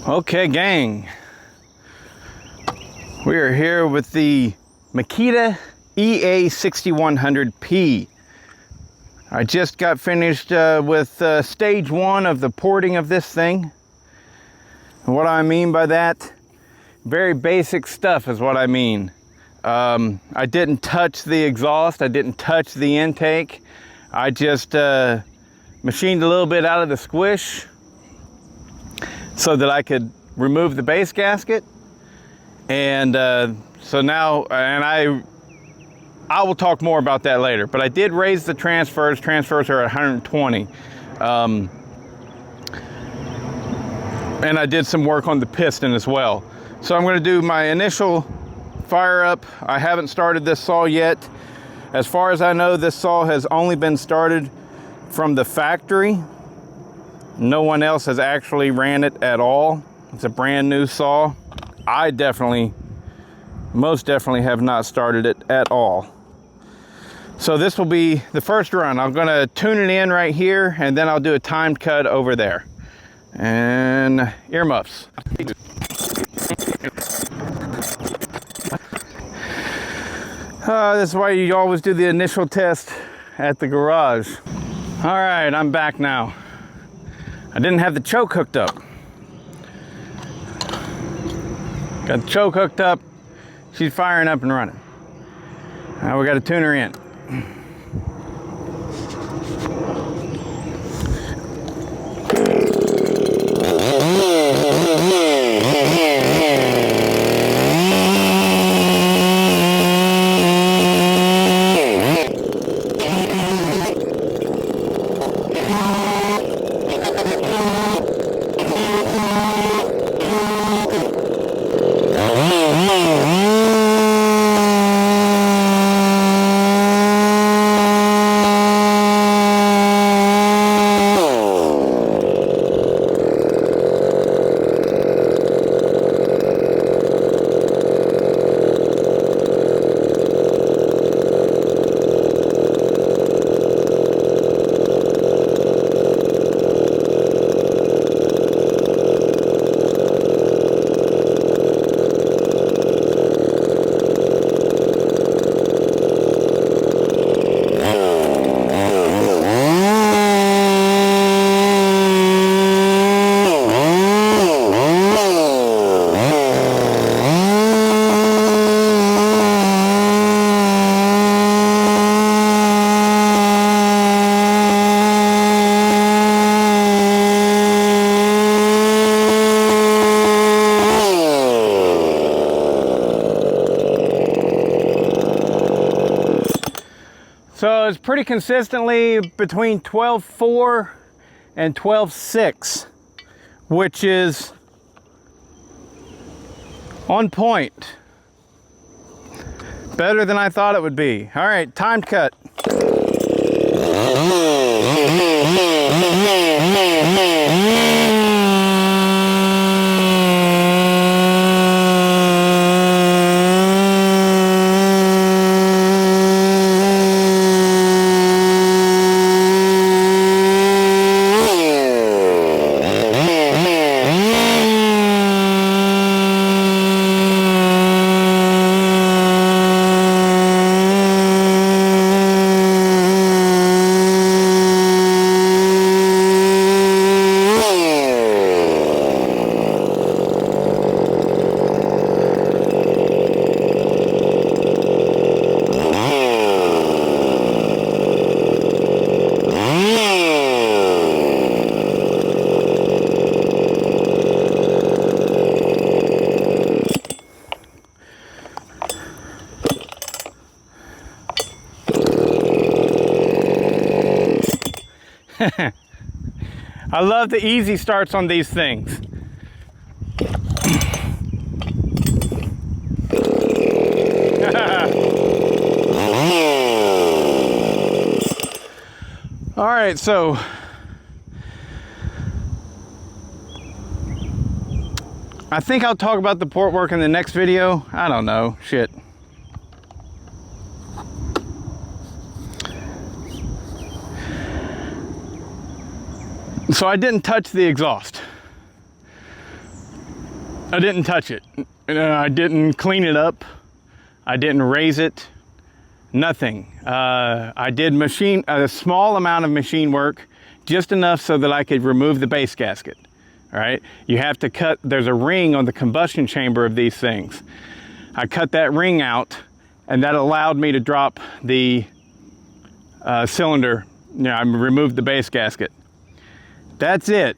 Okay, gang. We are here with the Makita EA6100P. I just got finished with stage one of the porting of this thing. And what I mean by that, very basic stuff is what I mean. I didn't touch the exhaust, I didn't touch the intake. I just machined a little bit out of the squish so that I could remove the base gasket. And so now, and I will talk more about that later, but I did raise the transfers. Transfers are at 120. And I did some work on the piston as well. So I'm going to do my initial fire up. I haven't started this saw yet. As far as I know, this saw has only been started from the factory. No one else has actually ran it at all. It's a brand new saw. I most definitely have not started it at all. So this will be the first run. I'm gonna tune it in right here, and then I'll do a timed cut over there. And earmuffs. This is why you always do the initial test at the garage. All right, I'm back now. I didn't have the choke hooked up. Got the choke hooked up. She's firing up and running. Now we got to tune her in. So it's pretty consistently between 12.4 and 12.6, which is on point. Better than I thought it would be. All right, timed cut. I love the easy starts on these things. All right, so I think I'll talk about the port work in the next video. I don't know, shit. So I didn't touch the exhaust. I didn't touch it. I didn't clean it up. I didn't raise it. Nothing. I did a small amount of machine work, just enough so that I could remove the base gasket. All right. You have to cut, there's a ring on the combustion chamber of these things. I cut that ring out, and that allowed me to drop the cylinder. I removed the base gasket. That's it.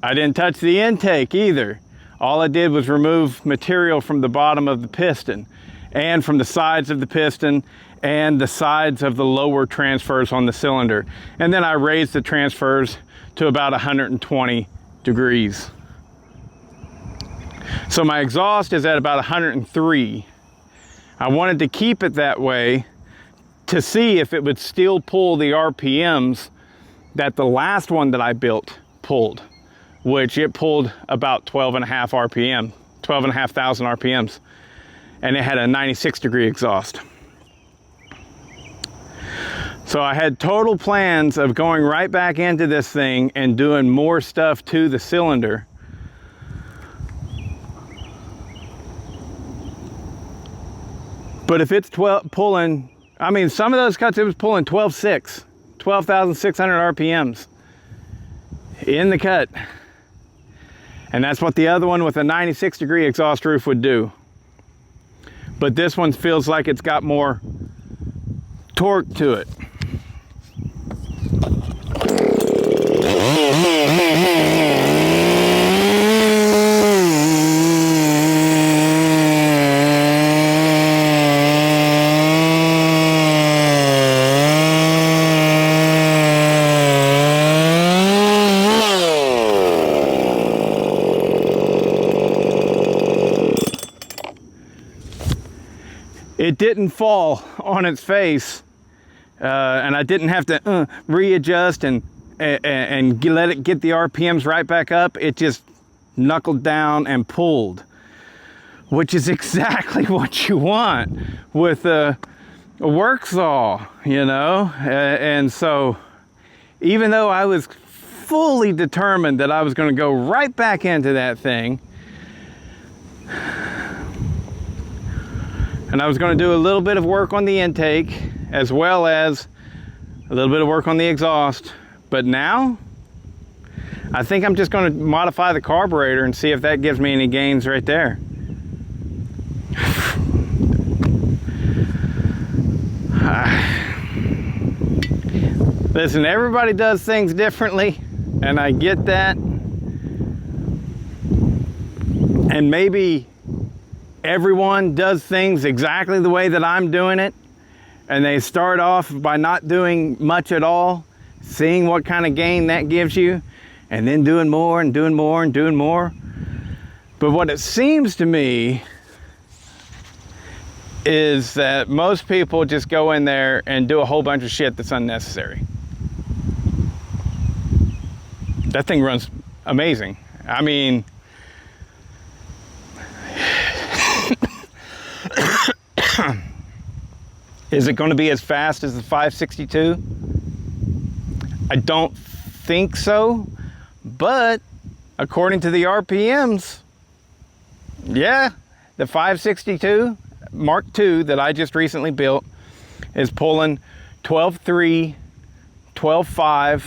I didn't touch the intake either. All I did was remove material from the bottom of the piston and from the sides of the piston and the sides of the lower transfers on the cylinder. And then I raised the transfers to about 120 degrees. So my exhaust is at about 103. I wanted to keep it that way to see if it would still pull the RPMs that the last one that I built pulled, which it pulled about 12,500 RPMs, and it had a 96 degree exhaust. So I had total plans of going right back into this thing and doing more stuff to the cylinder. But if it's pulling, I mean, some of those cuts, it was pulling 12,600 RPMs in the cut. And that's what the other one with a 96 degree exhaust roof would do. But this one feels like it's got more torque to it. It didn't fall on its face, and I didn't have to readjust and let it get the RPMs right back up. It just knuckled down and pulled, which is exactly what you want with a work saw, you know? And so even though I was fully determined that I was going to go right back into that thing, and I was going to do a little bit of work on the intake as well as a little bit of work on the exhaust. But now I think I'm just going to modify the carburetor and see if that gives me any gains right there. Listen, everybody does things differently, and I get that. And maybe everyone does things exactly the way that I'm doing it, and they start off by not doing much at all, seeing what kind of gain that gives you, and then doing more and doing more and doing more. But what it seems to me is that most people just go in there and do a whole bunch of shit that's unnecessary. That thing runs amazing. I mean, is it going to be as fast as the 562? I don't think so, but according to the RPMs, yeah, the 562 Mark II that I just recently built is pulling 12.3, 12.5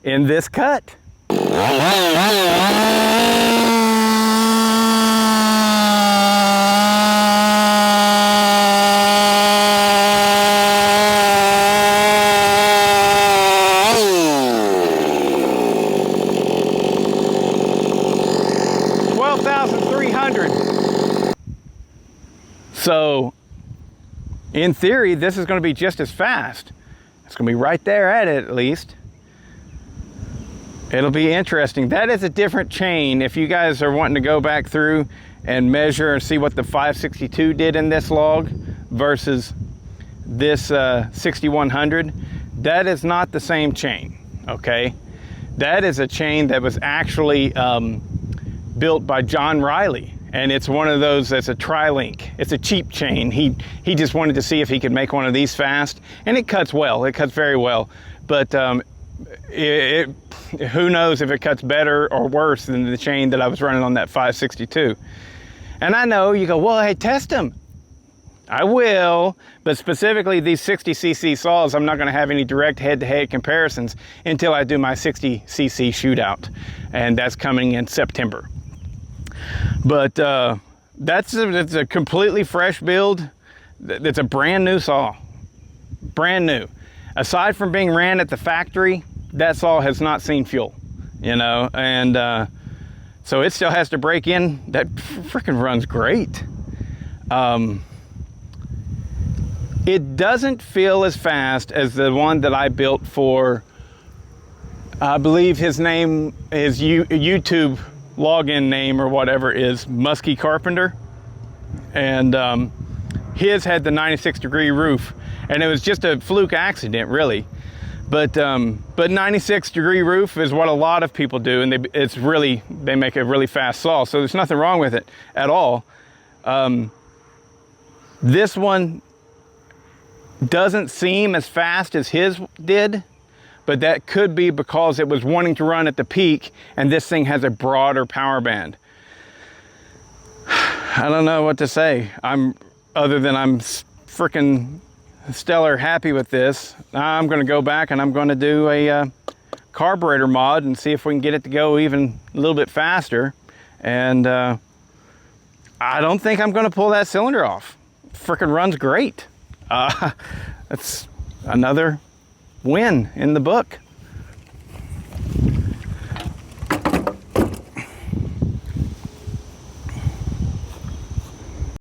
in this cut. 12,300. So in theory, this is going to be just as fast. It's going to be right there at it, at least. It'll be interesting. That is a different chain. If you guys are wanting to go back through and measure and see what the 562 did in this log versus this 6100, that is not the same chain, okay? That is a chain that was actually built by John Riley, and it's one of those that's a tri-link. It's a cheap chain. He just wanted to see if he could make one of these fast, and it cuts well. It cuts very well, but who knows if it cuts better or worse than the chain that I was running on that 562. And I know you go, well, hey, test them. I will, but specifically these 60cc saws, I'm not going to have any direct head-to-head comparisons until I do my 60cc shootout, and that's coming in September. But it's a completely fresh build. It's a brand new saw, brand new. Aside from being ran at the factory, that saw has not seen fuel, you know, and so it still has to break in. That freaking runs great. It doesn't feel as fast as the one that I built for, I believe his name, his YouTube login name or whatever is Muskie Carpenter. And his had the 96-degree roof, and it was just a fluke accident, really. But 96-degree roof is what a lot of people do, and they make a really fast saw. So there's nothing wrong with it at all. This one doesn't seem as fast as his did, but that could be because it was wanting to run at the peak, and this thing has a broader power band. I don't know what to say. Other than I'm freaking stellar happy with this. I'm going to go back and I'm going to do a carburetor mod and see if we can get it to go even a little bit faster. And I don't think I'm going to pull that cylinder off. Freaking runs great. That's another win in the book.